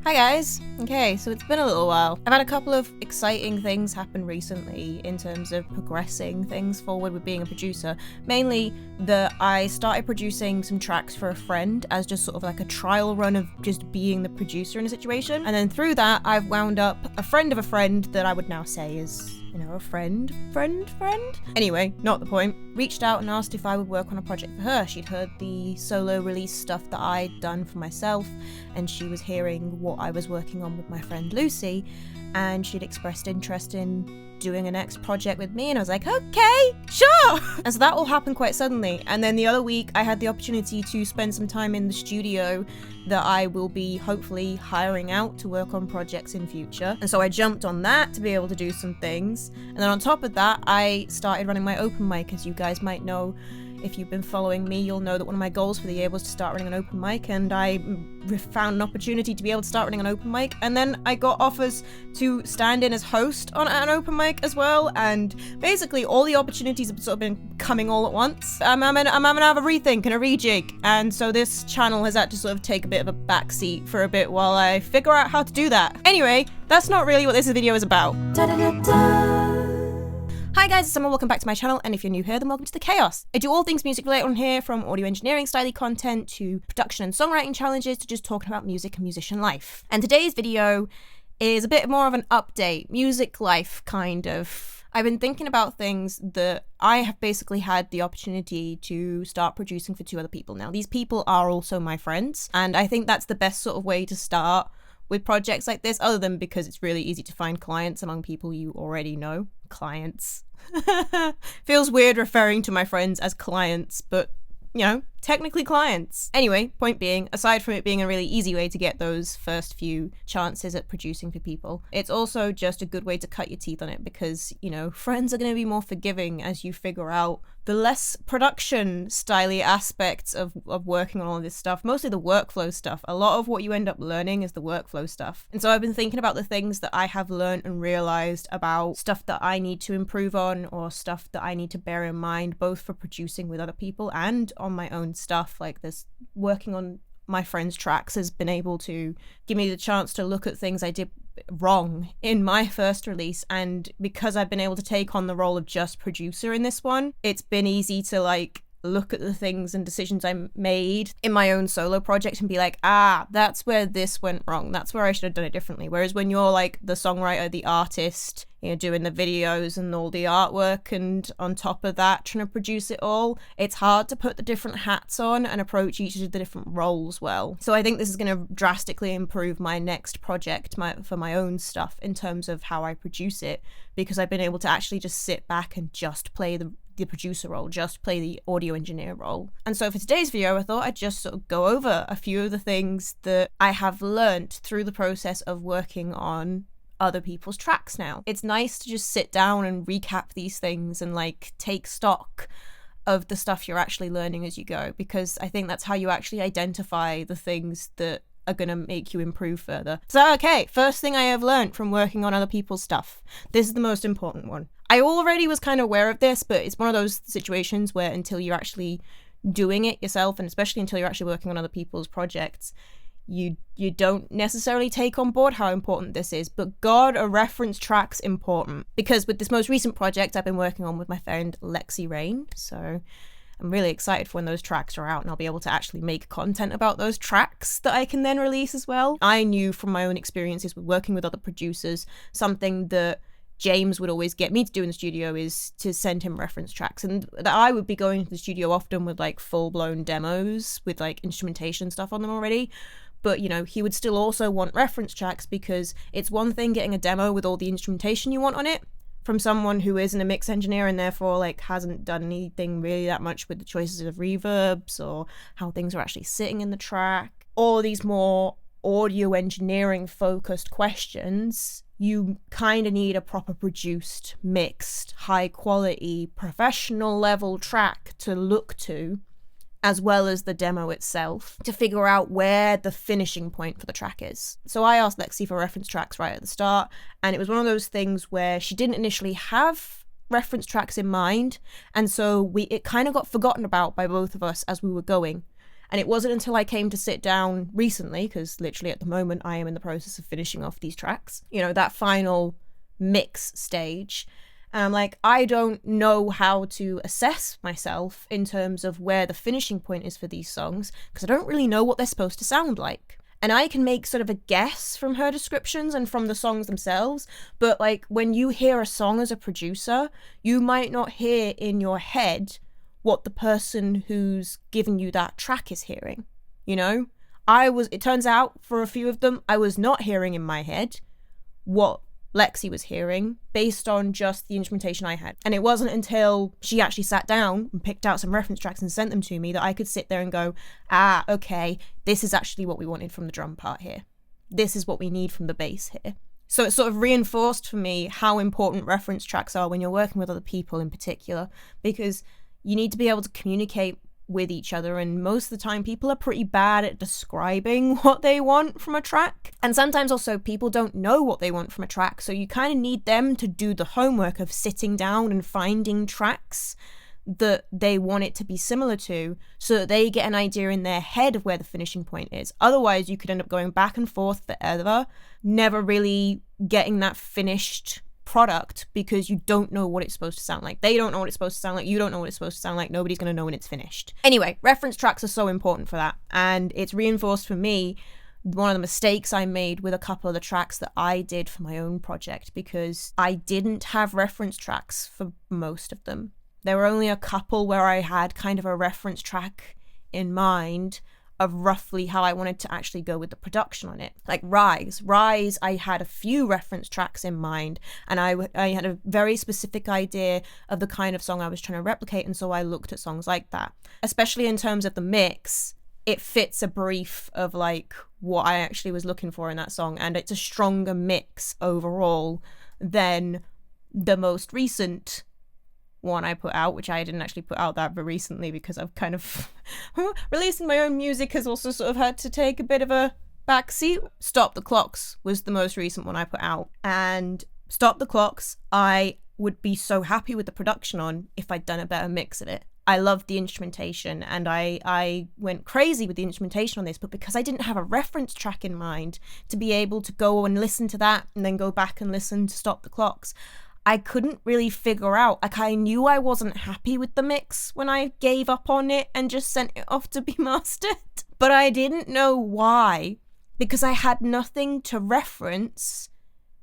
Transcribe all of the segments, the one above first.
Hi guys! Okay, so it's been a little while. I've had a couple of exciting things happen recently in terms of progressing things forward with being a producer. Mainly that I started producing some tracks for a friend as just sort of like a trial run of just being the producer in a situation. And then through that, I've wound up a friend of a friend that I would now say is, you know, a friend. Anyway, not the point. Reached out and asked if I would work on a project for her. She'd heard the solo release stuff that I'd done for myself, and she was hearing what I was working on with my friend Lucy, and she'd expressed interest in doing a next project with me, and I was like, okay, sure! And so that all happened quite suddenly, and then the other week I had the opportunity to spend some time in the studio that I will be hopefully hiring out to work on projects in future. And so I jumped on that to be able to do some things. And then on top of that, I started running my open mic. As you guys might know, if you've been following me, you'll know that one of my goals for the year was to start running an open mic, and I found an opportunity to be able to start running an open mic, and then I got offers to stand in as host on an open mic as well, and basically all the opportunities have sort of been coming all at once. I'm gonna have a rethink and a rejig, and so this channel has had to sort of take a bit of a backseat for a bit while I figure out how to do that. Anyway, that's not really what this video is about. Hi guys, it's Summer, welcome back to my channel, and if you're new here, then welcome to the chaos. I do all things music related on here, from audio engineering style content to production and songwriting challenges to just talking about music and musician life. And today's video is a bit more of an update, music life kind of. I've been thinking about things that I have basically had the opportunity to start producing for 2 other people now. These people are also my friends, and I think that's the best sort of way to start with projects like this, other than because it's really easy to find clients among people you already know. Clients. Feels weird referring to my friends as clients, but you know, technically clients. Anyway, point being, aside from it being a really easy way to get those first few chances at producing for people, it's also just a good way to cut your teeth on it because, you know, friends are going to be more forgiving as you figure out the less production styly aspects of working on all of this stuff, mostly the workflow stuff. A lot of what you end up learning is the workflow stuff. And so I've been thinking about the things that I have learned and realized about stuff that I need to improve on, or stuff that I need to bear in mind, both for producing with other people and on my own stuff. Like this, working on my friends' tracks has been able to give me the chance to look at things I did wrong in my first release, and because I've been able to take on the role of just producer in this one, it's been easy to like look at the things and decisions I made in my own solo project and be like, that's where this went wrong, that's where I should have done it differently. Whereas when you're like the songwriter, the artist, you know, doing the videos and all the artwork, and on top of that trying to produce it all, it's hard to put the different hats on and approach each of the different roles well. So I think this is going to drastically improve my next project for my own stuff in terms of how I produce it, because I've been able to actually just sit back and just play the producer role, just play the audio engineer role. And so for today's video, I thought I'd just sort of go over a few of the things that I have learnt through the process of working on other people's tracks now. It's nice to just sit down and recap these things and like take stock of the stuff you're actually learning as you go, because I think that's how you actually identify the things that are going to make you improve further. So okay, first thing I have learned from working on other people's stuff. This is the most important one. I already was kind of aware of this, but it's one of those situations where until you're actually doing it yourself, and especially until you're actually working on other people's projects, you don't necessarily take on board how important this is. But God, a reference track's important, because with this most recent project I've been working on with my friend Lexi Rain, so I'm really excited for when those tracks are out and I'll be able to actually make content about those tracks that I can then release as well. I knew from my own experiences with working with other producers, something that James would always get me to do in the studio is to send him reference tracks, and that I would be going to the studio often with like full-blown demos with like instrumentation stuff on them already. But, you know, he would still also want reference tracks, because it's one thing getting a demo with all the instrumentation you want on it from someone who isn't a mix engineer and therefore like hasn't done anything really that much with the choices of reverbs or how things are actually sitting in the track. All these more audio engineering focused questions, you kind of need a proper produced, mixed, high quality, professional level track to look to, as well as the demo itself, to figure out where the finishing point for the track is. So I asked Lexi for reference tracks right at the start, and it was one of those things where she didn't initially have reference tracks in mind, and so it kind of got forgotten about by both of us as we were going. And it wasn't until I came to sit down recently, because literally at the moment I am in the process of finishing off these tracks, you know, that final mix stage. And I'm like, I don't know how to assess myself in terms of where the finishing point is for these songs, because I don't really know what they're supposed to sound like. And I can make sort of a guess from her descriptions and from the songs themselves, but like when you hear a song as a producer, you might not hear in your head what the person who's giving you that track is hearing, you know? It turns out for a few of them, I was not hearing in my head what Lexi was hearing based on just the instrumentation I had. And it wasn't until she actually sat down and picked out some reference tracks and sent them to me that I could sit there and go, okay, this is actually what we wanted from the drum part here. This is what we need from the bass here. So it sort of reinforced for me how important reference tracks are when you're working with other people in particular, because you need to be able to communicate with each other, and most of the time people are pretty bad at describing what they want from a track, and sometimes also people don't know what they want from a track, so you kind of need them to do the homework of sitting down and finding tracks that they want it to be similar to, so that they get an idea in their head of where the finishing point is. Otherwise you could end up going back and forth forever, never really getting that finished product, because you don't know what it's supposed to sound like. They don't know what it's supposed to sound like. You don't know what it's supposed to sound like. Nobody's going to know when it's finished. Anyway, reference tracks are so important for that. And it's reinforced for me one of the mistakes I made with a couple of the tracks that I did for my own project, because I didn't have reference tracks for most of them. There were only a couple where I had kind of a reference track in mind of roughly how I wanted to actually go with the production on it. Like Rise, I had a few reference tracks in mind, and I had a very specific idea of the kind of song I was trying to replicate, and so I looked at songs like that. Especially in terms of the mix, it fits a brief of like what I actually was looking for in that song, and it's a stronger mix overall than the most recent one I put out, which I didn't actually put out that very recently because I've kind of releasing my own music has also sort of had to take a bit of a backseat. Stop the Clocks was the most recent one I put out, and Stop the Clocks I would be so happy with the production on if I'd done a better mix of it. I loved the instrumentation, and I went crazy with the instrumentation on this, but because I didn't have a reference track in mind to be able to go and listen to that and then go back and listen to Stop the Clocks, I couldn't really figure out, like I knew I wasn't happy with the mix when I gave up on it and just sent it off to be mastered, but I didn't know why, because I had nothing to reference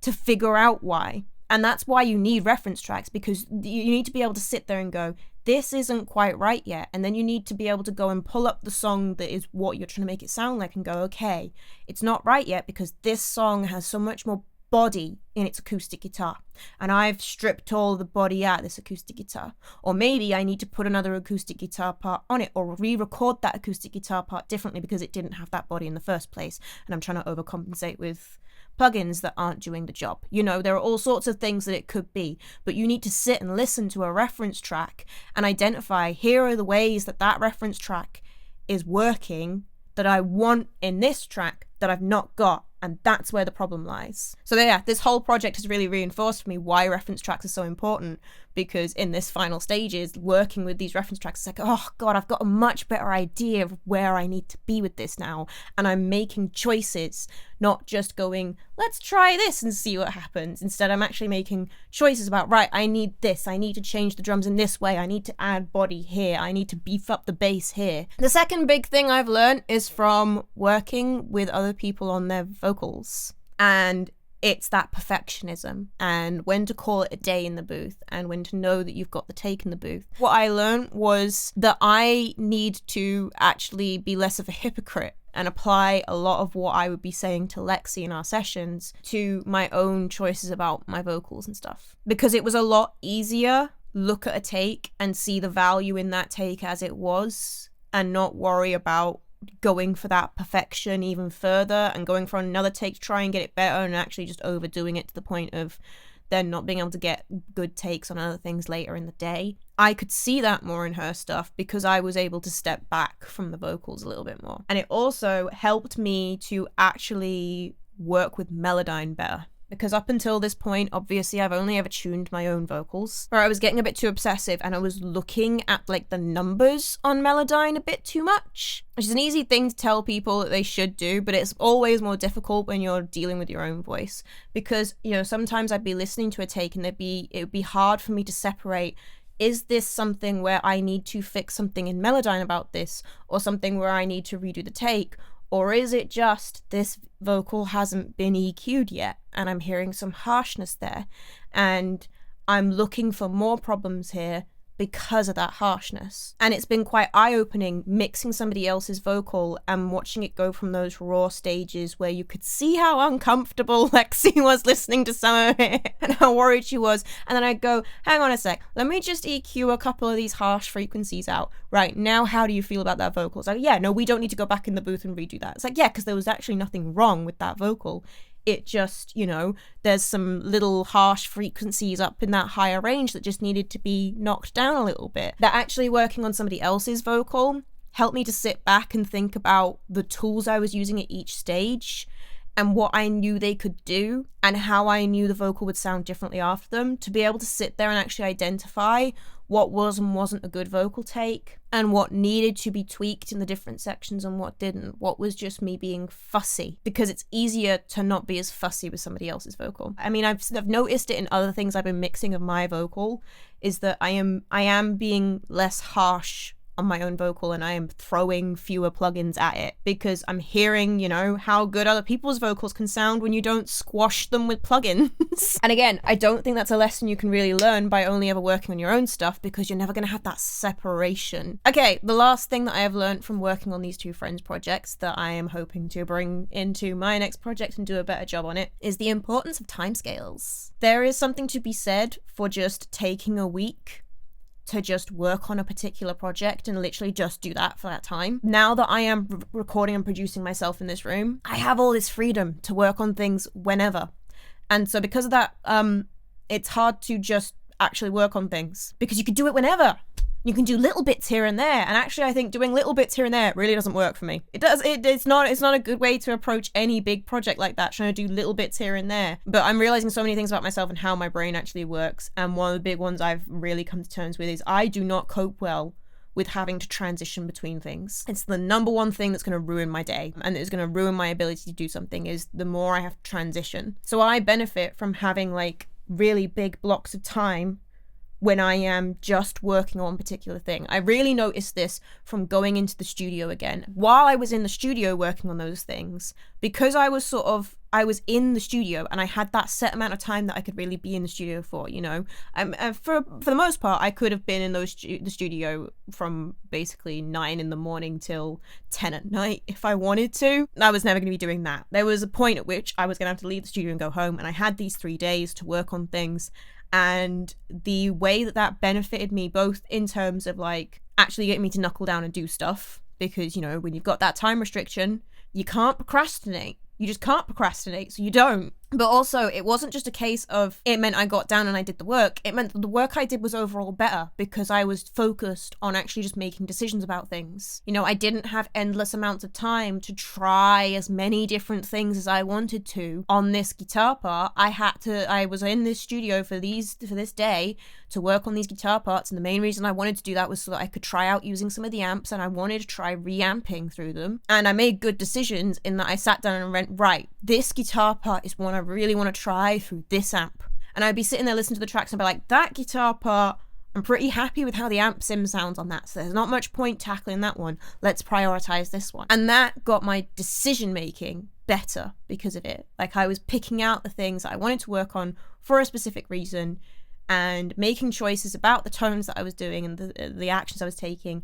to figure out why. And that's why you need reference tracks, because you need to be able to sit there and go, this isn't quite right yet, and then you need to be able to go and pull up the song that is what you're trying to make it sound like and go, okay, it's not right yet because this song has so much more body in its acoustic guitar, and I've stripped all the body out of this acoustic guitar. Or maybe I need to put another acoustic guitar part on it, or re-record that acoustic guitar part differently because it didn't have that body in the first place, and I'm trying to overcompensate with plugins that aren't doing the job. You know, there are all sorts of things that it could be, but you need to sit and listen to a reference track and identify, here are the ways that that reference track is working that I want in this track that I've not got, and that's where the problem lies. So yeah, this whole project has really reinforced for me why reference tracks are so important, because in this final stages, working with these reference tracks, it's like, oh god, I've got a much better idea of where I need to be with this now, and I'm making choices, not just going, let's try this and see what happens. Instead, I'm actually making choices about, right, I need this, I need to change the drums in this way, I need to add body here, I need to beef up the bass here. The second big thing I've learned is from working with other people on their vocals, and it's that perfectionism and when to call it a day in the booth and when to know that you've got the take in the booth. What I learned was that I need to actually be less of a hypocrite and apply a lot of what I would be saying to Lexi in our sessions to my own choices about my vocals and stuff, because it was a lot easier look at a take and see the value in that take as it was and not worry about going for that perfection even further and going for another take to try and get it better, and actually just overdoing it to the point of then not being able to get good takes on other things later in the day. I could see that more in her stuff because I was able to step back from the vocals a little bit more. And it also helped me to actually work with Melodyne better. Because up until this point, obviously, I've only ever tuned my own vocals, where I was getting a bit too obsessive and I was looking at like the numbers on Melodyne a bit too much, which is an easy thing to tell people that they should do, but it's always more difficult when you're dealing with your own voice. Because, you know, sometimes I'd be listening to a take and it would be hard for me to separate, is this something where I need to fix something in Melodyne about this, or something where I need to redo the take? Or is it just this vocal hasn't been EQ'd yet and I'm hearing some harshness there and I'm looking for more problems here because of that harshness? And it's been quite eye-opening mixing somebody else's vocal and watching it go from those raw stages where you could see how uncomfortable Lexi was listening to some of it and how worried she was. And then I'd go, hang on a sec, let me just EQ a couple of these harsh frequencies out. Right, now how do you feel about that vocal? It's like, yeah, no, we don't need to go back in the booth and redo that. It's like, yeah, because there was actually nothing wrong with that vocal. It just, you know, there's some little harsh frequencies up in that higher range that just needed to be knocked down a little bit. That actually working on somebody else's vocal helped me to sit back and think about the tools I was using at each stage and what I knew they could do and how I knew the vocal would sound differently after them, to be able to sit there and actually identify what was and wasn't a good vocal take and what needed to be tweaked in the different sections and what didn't, what was just me being fussy, because it's easier to not be as fussy with somebody else's vocal. I mean, I've noticed it in other things I've been mixing of my vocal, is that I am being less harsh on my own vocal and I am throwing fewer plugins at it, because I'm hearing, you know, how good other people's vocals can sound when you don't squash them with plugins. And again, I don't think that's a lesson you can really learn by only ever working on your own stuff, because you're never going to have that separation. Okay, the last thing that I have learned from working on these two friends projects that I am hoping to bring into my next project and do a better job on it is the importance of timescales. There is something to be said for just taking a week to just work on a particular project and literally just do that for that time. Now that I am recording and producing myself in this room, I have all this freedom to work on things whenever. And so because of that, it's hard to just actually work on things, because you can do it whenever. You can do little bits here and there, and actually I think doing little bits here and there really doesn't work for me. It's not a good way to approach any big project like that, trying to do little bits here and there. But I'm realizing so many things about myself and how my brain actually works, and one of the big ones I've really come to terms with is I do not cope well with having to transition between things. It's the number one thing that's going to ruin my day, and it's going to ruin my ability to do something, is the more I have to transition. So I benefit from having like really big blocks of time when I am just working on a particular thing. I really noticed this from going into the studio again. While I was in the studio working on those things, because I was in the studio and I had that set amount of time that I could really be in the studio for, you know. For the most part, I could have been in the studio from basically 9 in the morning till 10 at night if I wanted to. I was never going to be doing that. There was a point at which I was going to have to leave the studio and go home, and I had these 3 days to work on things. And the way that benefited me, both in terms of like actually getting me to knuckle down and do stuff, because, you know, when you've got that time restriction, you can't procrastinate. You just can't procrastinate, so you don't. But also, it wasn't just a case of it meant I got down and I did the work. It meant that the work I did was overall better because I was focused on actually just making decisions about things. You know, I didn't have endless amounts of time to try as many different things as I wanted to on this guitar part. I was in this studio for this day to work on these guitar parts, and the main reason I wanted to do that was so that I could try out using some of the amps, and I wanted to try reamping through them. And I made good decisions in that I sat down and went, right, this guitar part is one I really want to try through this amp. And I'd be sitting there listening to the tracks and be like, that guitar part, I'm pretty happy with how the amp sim sounds on that, so there's not much point tackling that one. Let's prioritize this one. And that got my decision making better because of it. Like, I was picking out the things that I wanted to work on for a specific reason and making choices about the tones that I was doing and the actions I was taking.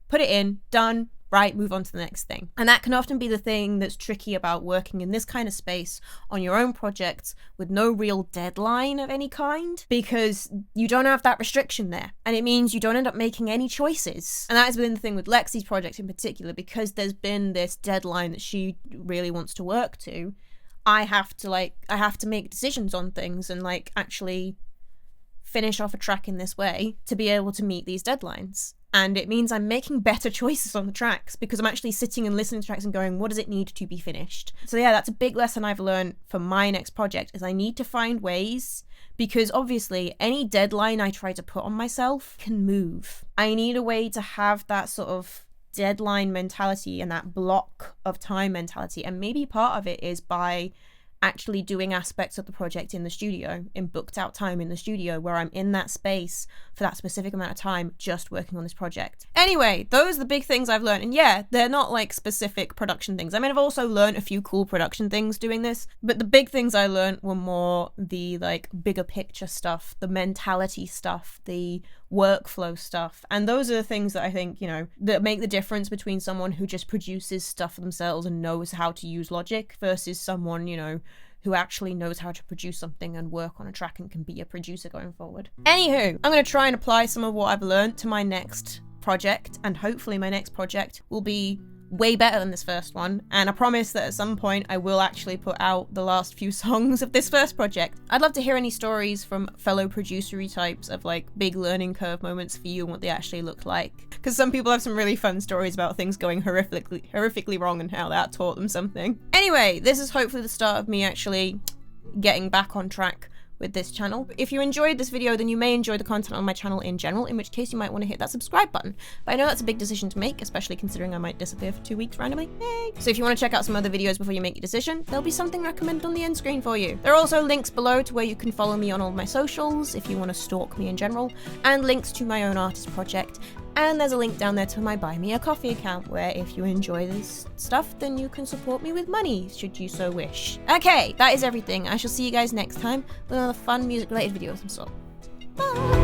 Put it in, done, right, move on to the next thing. And that can often be the thing that's tricky about working in this kind of space on your own projects with no real deadline of any kind, because you don't have that restriction there. And it means you don't end up making any choices. And that has been the thing with Lexi's project in particular, because there's been this deadline that she really wants to work to. I have to make decisions on things and like actually finish off a track in this way to be able to meet these deadlines. And it means I'm making better choices on the tracks because I'm actually sitting and listening to tracks and going, what does it need to be finished? So yeah, that's a big lesson I've learned for my next project, is I need to find ways, because obviously any deadline I try to put on myself can move. I need a way to have that sort of deadline mentality and that block of time mentality. And maybe part of it is by actually doing aspects of the project in the studio, in booked out time in the studio, where I'm in that space for that specific amount of time just working on this project. Anyway, those are the big things I've learned. And yeah, they're not like specific production things. I mean, I've also learned a few cool production things doing this, but the big things I learned were more the like bigger picture stuff, the mentality stuff, the workflow stuff. And those are the things that I think, you know, that make the difference between someone who just produces stuff for themselves and knows how to use Logic versus someone, you know, who actually knows how to produce something and work on a track and can be a producer going forward. Anywho, I'm going to try and apply some of what I've learned to my next project, and hopefully my next project will be way better than this first one, and I promise that at some point I will actually put out the last few songs of this first project. I'd love to hear any stories from fellow producery types of like big learning curve moments for you and what they actually looked like, because some people have some really fun stories about things going horrifically wrong and how that taught them something. Anyway, this is hopefully the start of me actually getting back on track with this channel. If you enjoyed this video, then you may enjoy the content on my channel in general, in which case you might want to hit that subscribe button. But I know that's a big decision to make, especially considering I might disappear for 2 weeks randomly. Yay! So if you want to check out some other videos before you make your decision, there'll be something recommended on the end screen for you. There are also links below to where you can follow me on all of my socials if you want to stalk me in general, and links to my own artist project. And there's a link down there to my Buy Me a Coffee account, where if you enjoy this stuff, then you can support me with money, should you so wish. Okay, that is everything. I shall see you guys next time with another fun music-related video of some sort. Bye!